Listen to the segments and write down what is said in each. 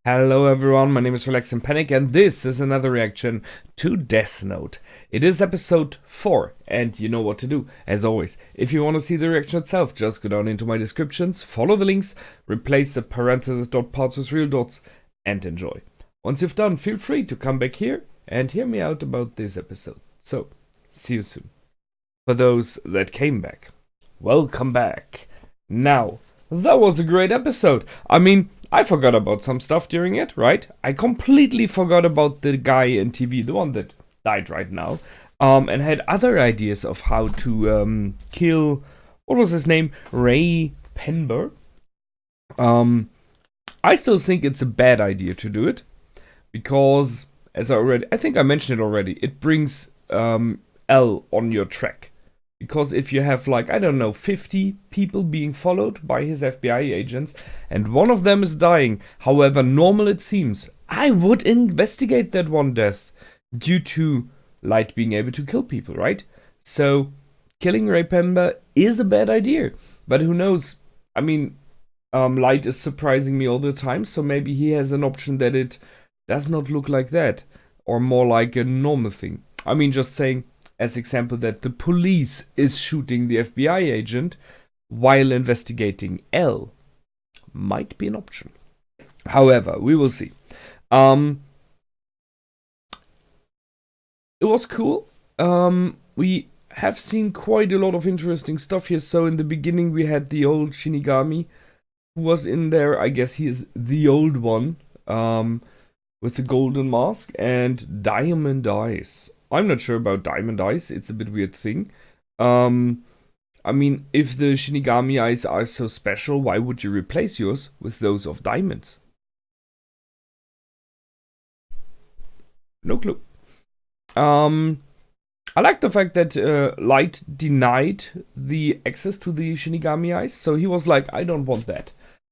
Hello everyone, my name is Relax and Panic and this is another reaction to Death Note. It is episode 4 and you know what to do. As always, if you want to see the reaction itself, just go down into my descriptions, follow the links, replace the parentheses dot parts with real dots and enjoy. Once you've done, feel free to come back here and hear me out about this episode. So, see you soon. For those that came back, welcome back. Now, that was a great episode. I forgot about some stuff during it, right? I completely forgot about the guy in TV, the one that died right now, and had other ideas of how to kill, what was his name? Ray Penber. I still think it's a bad idea to do it, because, I think I mentioned it already, it brings L on your track. Because if you have, 50 people being followed by his FBI agents, and one of them is dying, however normal it seems, I would investigate that one death due to Light being able to kill people, right? So, killing Ray Pember is a bad idea. But who knows? Light is surprising me all the time, so maybe he has an option that it does not look like that, or more like a normal thing. Just saying, as example, that the police is shooting the FBI agent while investigating L might be an option. However, we will see. It was cool. We have seen quite a lot of interesting stuff here. So in the beginning we had the old Shinigami who was in there. I guess he is the old one with the golden mask and diamond eyes. I'm not sure about diamond eyes, it's a bit weird thing. If the Shinigami eyes are so special, why would you replace yours with those of diamonds? No clue. I like the fact that Light denied the access to the Shinigami eyes, so he was like, I don't want that.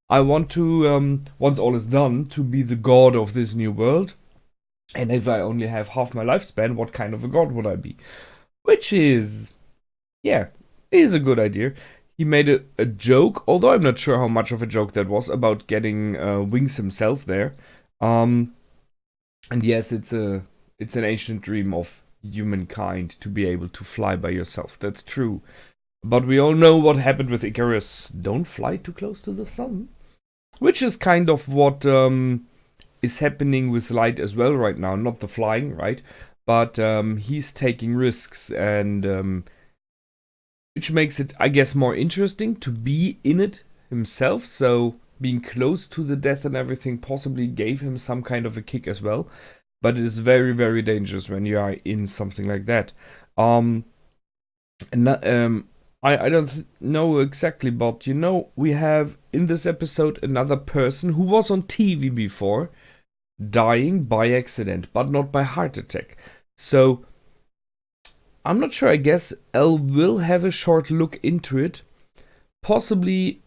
I want to, once all is done, to be the god of this new world. And if I only have half my lifespan, what kind of a god would I be? Which is, yeah, is a good idea. He made a joke, although I'm not sure how much of a joke that was, about getting wings himself there. And yes, it's an ancient dream of humankind to be able to fly by yourself. That's true. But we all know what happened with Icarus. Don't fly too close to the sun. Which is kind of what is happening with Light as well right now. Not the flying, right? But he's taking risks, and which makes it, I guess, more interesting to be in it himself. So being close to the death and everything possibly gave him some kind of a kick as well. But it is very, very dangerous when you are in something like that. I don't know exactly, but we have in this episode another person who was on TV before, dying by accident, but not by heart attack. So, I'm not sure, I guess L will have a short look into it. Possibly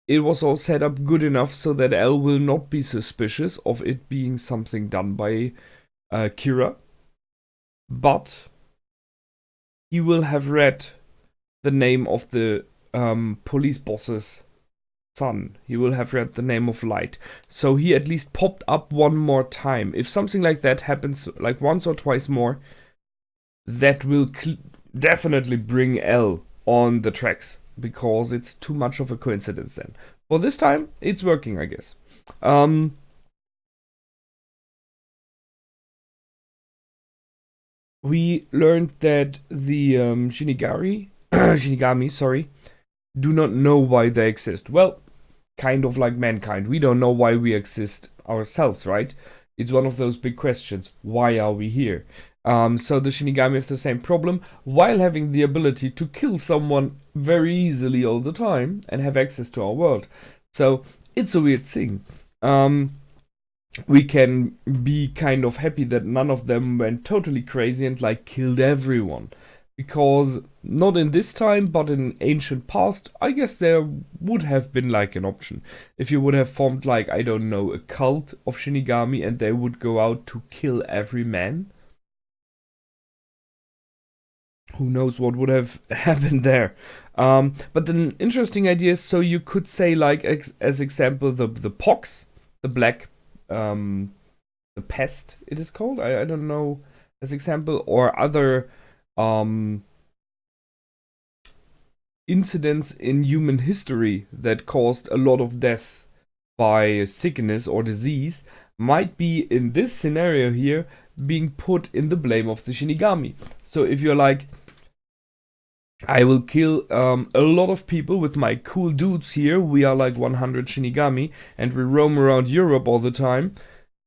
it was all set up good enough so that L will not be suspicious of it being something done by Kira. But he will have read the name of the police boss's son. He will have read the name of Light. So he at least popped up one more time. If something like that happens like once or twice more, that will definitely bring L on the tracks, because it's too much of a coincidence then. For this time, it's working, I guess. We learned that the Shinigami, sorry, do not know why they exist. Well, kind of like mankind. We don't know why we exist ourselves, right? It's one of those big questions. Why are we here? So the Shinigami have the same problem, while having the ability to kill someone very easily all the time and have access to our world. So it's a weird thing. We can be kind of happy that none of them went totally crazy and killed everyone. Because not in this time, but in ancient past, I guess there would have been an option. If you would have formed I don't know, a cult of Shinigami and they would go out to kill every man. Who knows what would have happened there. But an interesting idea, so you could say as example the Pox, the black the pest, it is called. I don't know as example, or other incidents in human history that caused a lot of death by sickness or disease might be in this scenario here being put in the blame of the Shinigami. So if you're like, I will kill a lot of people with my cool dudes here, we are like 100 Shinigami and we roam around Europe all the time,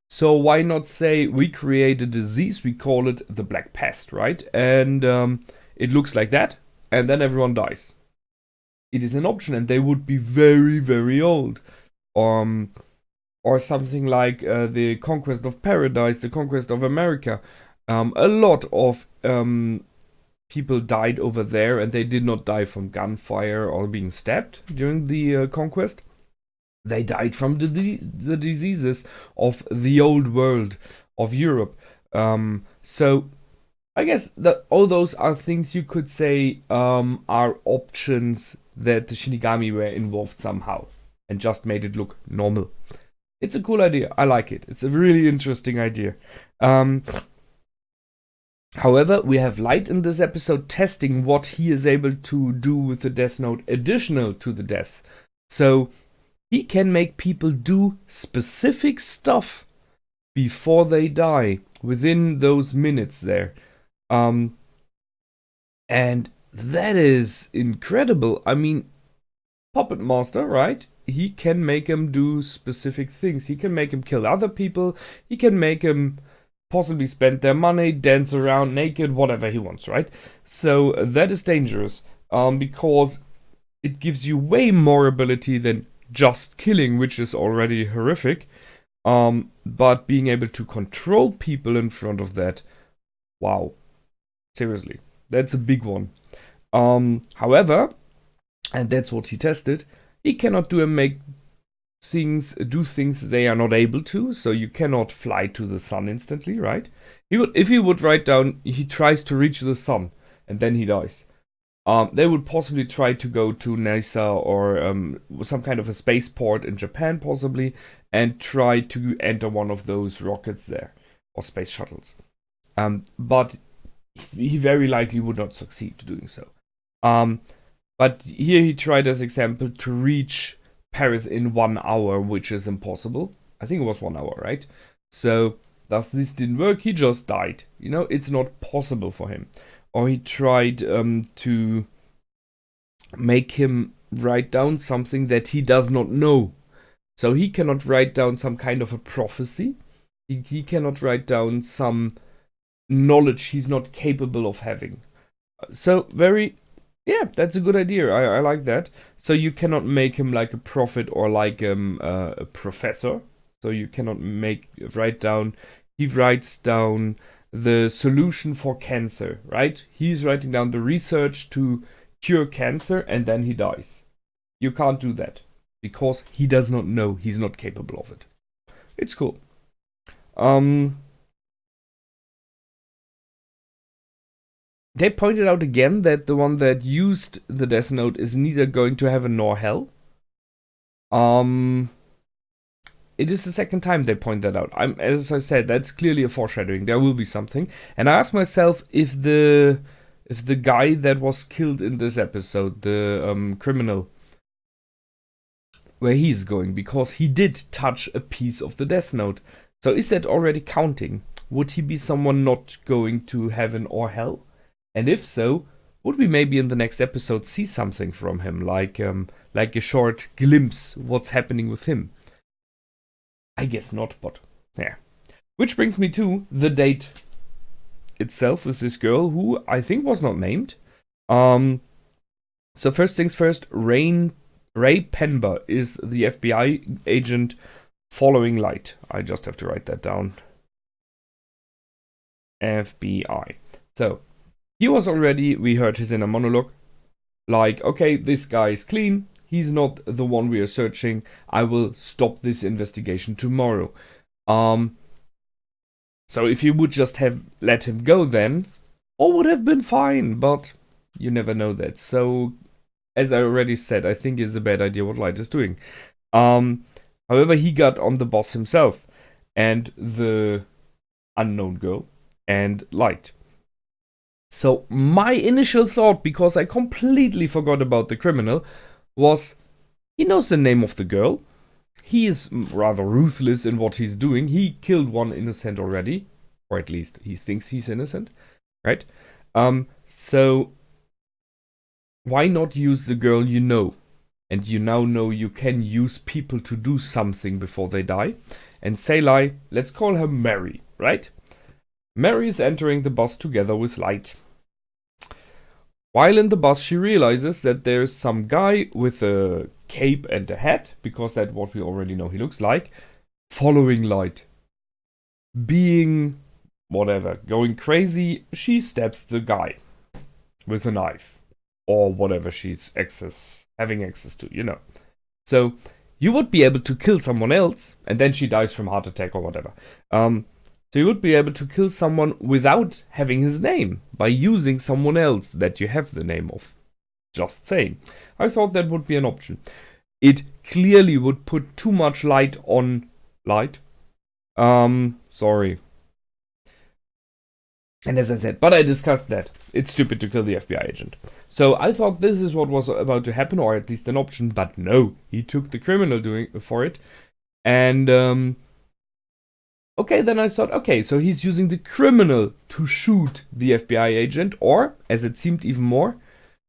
so why not say we create a disease, we call it the Black Pest, right? And it looks like that, and then everyone dies. It is an option, and they would be very, very old. Or something like the Conquest of Paradise, the Conquest of America. A lot of people died over there, and they did not die from gunfire or being stabbed during the conquest. They died from the diseases of the old world of Europe. So I guess that all those are things you could say are options that the Shinigami were involved somehow and just made it look normal. It's a cool idea. I like it. It's a really interesting idea. However, we have Light in this episode testing what he is able to do with the Death Note additional to the death. So he can make people do specific stuff before they die within those minutes there. And that is incredible. I mean, Puppet Master, right? He can make him do specific things. He can make him kill other people. He can make him possibly spend their money, dance around naked, whatever he wants, right? So that is dangerous because it gives you way more ability than just killing, which is already horrific. But being able to control people in front of that, wow. Seriously, that's a big one. However, and that's what he tested, he cannot do things they are not able to, so you cannot fly to the sun instantly, right? If he would write down, he tries to reach the sun, and then he dies. They would possibly try to go to NASA or some kind of a spaceport in Japan, possibly, and try to enter one of those rockets there, or space shuttles. But he very likely would not succeed doing so. But here he tried as example to reach Paris in 1 hour, which is impossible. I think it was 1 hour, right? So, thus this didn't work, he just died. You know, it's not possible for him. Or he tried to make him write down something that he does not know. So he cannot write down some kind of a prophecy. He cannot write down some knowledge he's not capable of having. So yeah, that's a good idea. I like that. So you cannot make him like a prophet or like a professor. So you cannot write down. He writes down the solution for cancer, right? He's writing down the research to cure cancer, and then he dies. You can't do that because he does not know. He's not capable of it. It's cool. They pointed out again that the one that used the Death Note is neither going to heaven nor hell. It is the second time they point that out. As I said, that's clearly a foreshadowing. There will be something. And I asked myself if the guy that was killed in this episode, the criminal, where he's going, because he did touch a piece of the Death Note. So is that already counting? Would he be someone not going to heaven or hell? And if so, would we maybe in the next episode see something from him, like a short glimpse what's happening with him? I guess not, but yeah. Which brings me to the date itself with this girl who I think was not named. So first things first, Ray Penber is the FBI agent following Light. I just have to write that down. FBI. So he was already, we heard his inner monologue, like, okay, this guy is clean, he's not the one we are searching, I will stop this investigation tomorrow. So if you would just have let him go then, all would have been fine, but you never know that. So, as I already said, I think it's a bad idea what Light is doing. However, he got on the boss himself. and the unknown girl, and Light. So my initial thought, because I completely forgot about the criminal, was he knows the name of the girl. He is rather ruthless in what he's doing. He killed one innocent already, or at least he thinks he's innocent, right? So why not use the girl you know? And you now know you can use people to do something before they die. And say, like, let's call her Mary, right? Mary is entering the bus together with Light. While in the bus, she realizes that there's some guy with a cape and a hat, because that's what we already know he looks like, following Light. Being whatever, going crazy, she stabs the guy with a knife. Or whatever she's having access to, you know. So you would be able to kill someone else, and then she dies from heart attack or whatever. So you would be able to kill someone without having his name, by using someone else that you have the name of. Just saying. I thought that would be an option. It clearly would put too much light on Light. Sorry. And as I said, but I discussed that. It's stupid to kill the FBI agent. So I thought this is what was about to happen, or at least an option, but no. He took the criminal for it. And, okay, then I thought, okay, so he's using the criminal to shoot the FBI agent, or, as it seemed even more,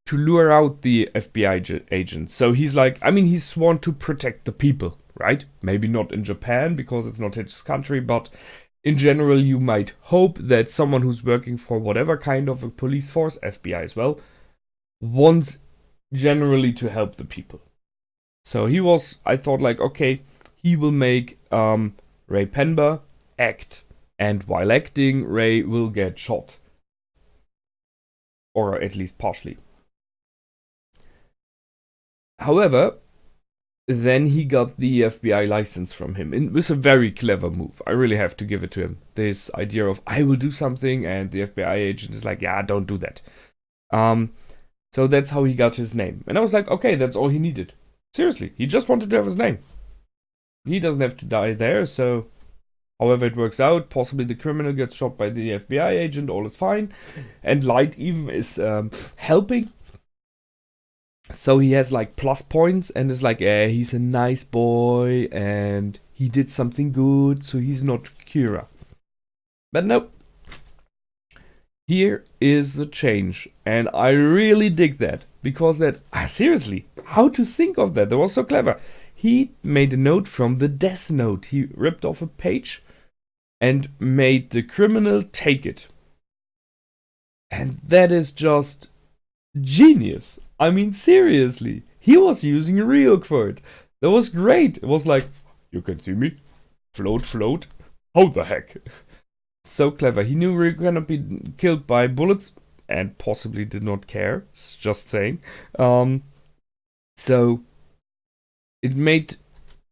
to lure out the FBI agent. So he's like, I mean, he's sworn to protect the people, right? Maybe not in Japan, because it's not his country, but in general, you might hope that someone who's working for whatever kind of a police force, FBI as well, wants generally to help the people. So I thought like, okay, he will make Ray Penber act, and while acting, Ray will get shot. Or at least partially. However, then he got the FBI license from him. It was a very clever move. I really have to give it to him. This idea of, I will do something, and the FBI agent is like, yeah, don't do that. So that's how he got his name. And I was like, okay, that's all he needed. Seriously, he just wanted to have his name. He doesn't have to die there, so however it works out, possibly the criminal gets shot by the FBI agent, all is fine. And Light even is helping. So he has like plus points and is like, he's a nice boy and he did something good, so he's not Kira. But nope. Here is the change, and I really dig that, because seriously, how to think of that? That was so clever. He made a note from the Death Note. He ripped off a page and made the criminal take it. And that is just genius. I mean, seriously, he was using Ryuk for it. That was great. It was like, you can see me, float, float, how the heck? So clever. He knew Ryuk cannot be killed by bullets, and possibly did not care. Just saying. So it made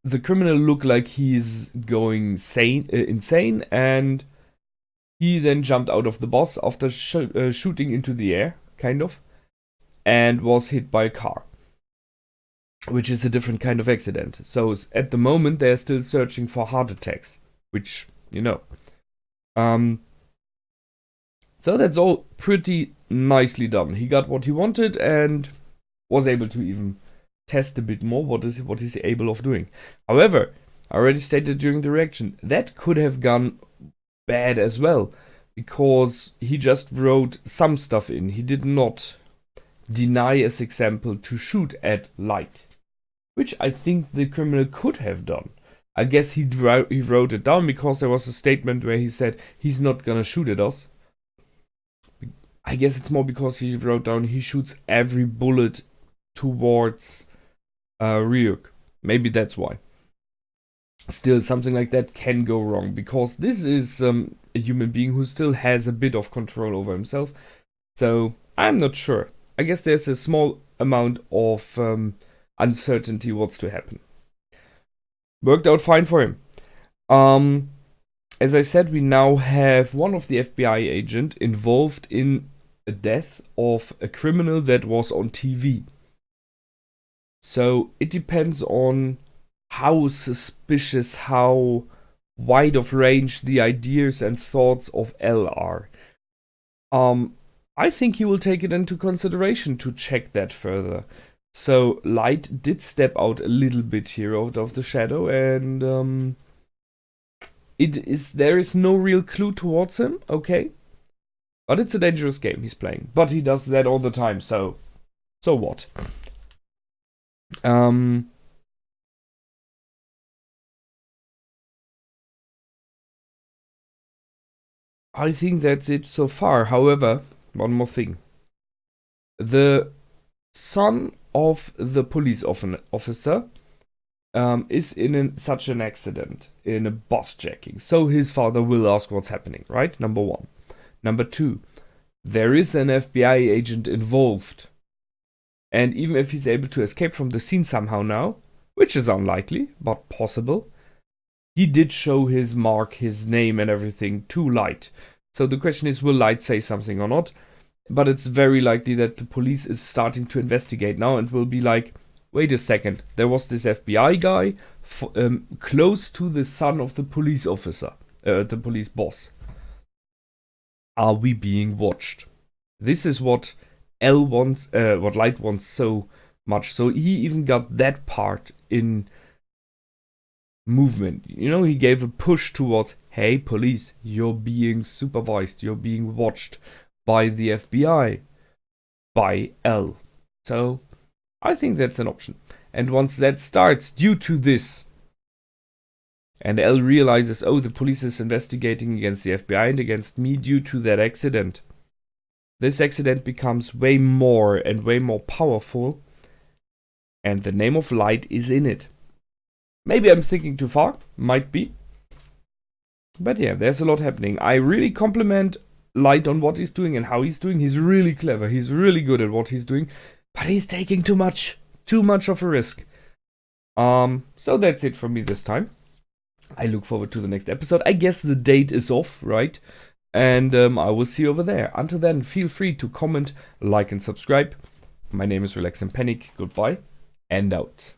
the criminal look like he's going insane, and he then jumped out of the bus after shooting into the air, kind of, and was hit by a car, which is a different kind of accident. So at the moment, they're still searching for heart attacks, which, you know. So that's all pretty nicely done. He got what he wanted and was able to even test a bit more what is he able of doing. However, I already stated during the reaction, that could have gone bad as well, because he just wrote some stuff in. He did not deny, as example, to shoot at Light, which I think the criminal could have done. I guess he wrote it down because there was a statement where he said he's not gonna shoot at us. I guess it's more because he wrote down he shoots every bullet towards Ryuk. Maybe that's why. Still, something like that can go wrong, because this is a human being who still has a bit of control over himself. So I'm not sure. I guess there's a small amount of uncertainty what's to happen. Worked out fine for him. As I said, we now have one of the FBI agent involved in a death of a criminal that was on TV. So it depends on how suspicious, how wide of range the ideas and thoughts of L are. I think he will take it into consideration to check that further. So Light did step out a little bit here out of the shadow, and there is no real clue towards him, okay? But it's a dangerous game he's playing. But he does that all the time, so what? I think that's it so far. However, one more thing. The son of the police officer is in such an accident, in a bus jacking. So his father will ask what's happening, right? Number one. Number two, there is an FBI agent involved. And even if he's able to escape from the scene somehow now, which is unlikely, but possible, he did show his mark, his name and everything to Light. So the question is, will Light say something or not? But it's very likely that the police is starting to investigate now and will be like, wait a second, there was this FBI guy close to the son of the police officer, the police boss. Are we being watched? This is what L wants, what Light wants so much. So he even got that part in movement. You know, he gave a push towards, hey police, you're being supervised, you're being watched by the FBI, by L. So I think that's an option. And once that starts, due to this, and L realizes, oh, the police is investigating against the FBI and against me due to that accident, this accident becomes way more and way more powerful, and the name of Light is in it. Maybe I'm thinking too far, might be. But yeah, there's a lot happening. I really compliment Light on what he's doing and how he's doing. He's really clever, he's really good at what he's doing, but he's taking too much of a risk. So that's it from me this time. I look forward to the next episode. I guess the date is off, right? And I will see you over there. Until then, feel free to comment, like, and subscribe. My name is Relax and Panic. Goodbye, and out.